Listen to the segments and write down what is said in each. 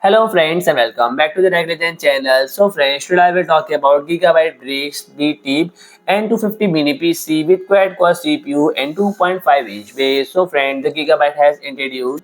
Hello friends and welcome back to the Ryzen channel. So friends, today I will talk about Gigabyte Brix BTIP-N250 mini PC with quad-core CPU and 2.5-inch base. So friends, the Gigabyte has introduced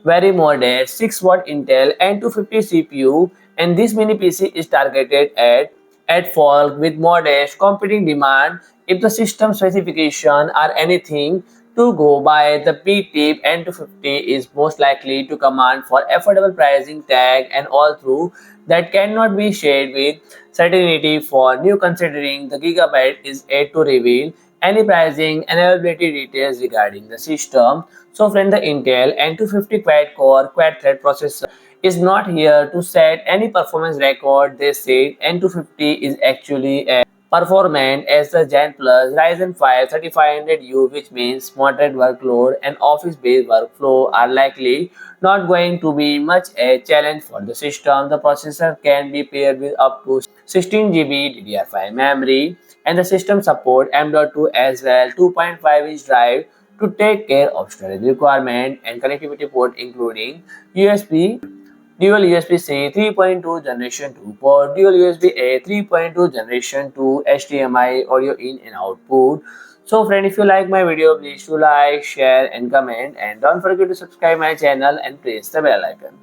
very modest 6-watt Intel N250 CPU, and this mini PC is targeted at fall with modest computing demand. If the system specification are anything to go by, the BTIP N250 is most likely to command for affordable pricing tag and all through that cannot be shared with certainty for new. Considering the Gigabyte is yet to reveal any pricing and availability details regarding the system. So friend, the Intel N250 quad-core quad-thread processor is not here to set any performance record. They said N250 is actually a performant as the Zen Ryzen 5 3500U, which means moderate workload and office-based workflow are likely not going to be much a challenge for the system. The processor can be paired with up to 16 GB DDR5 memory, and the system support M.2 as well 2.5-inch drive to take care of storage requirement and connectivity port including USB dual USB-C 3.2 Generation 2 port, dual USB-A 3.2 Generation 2 HDMI audio in and output. So friend, if you like my video, please do like, share and comment, and don't forget to subscribe my channel and press the bell icon.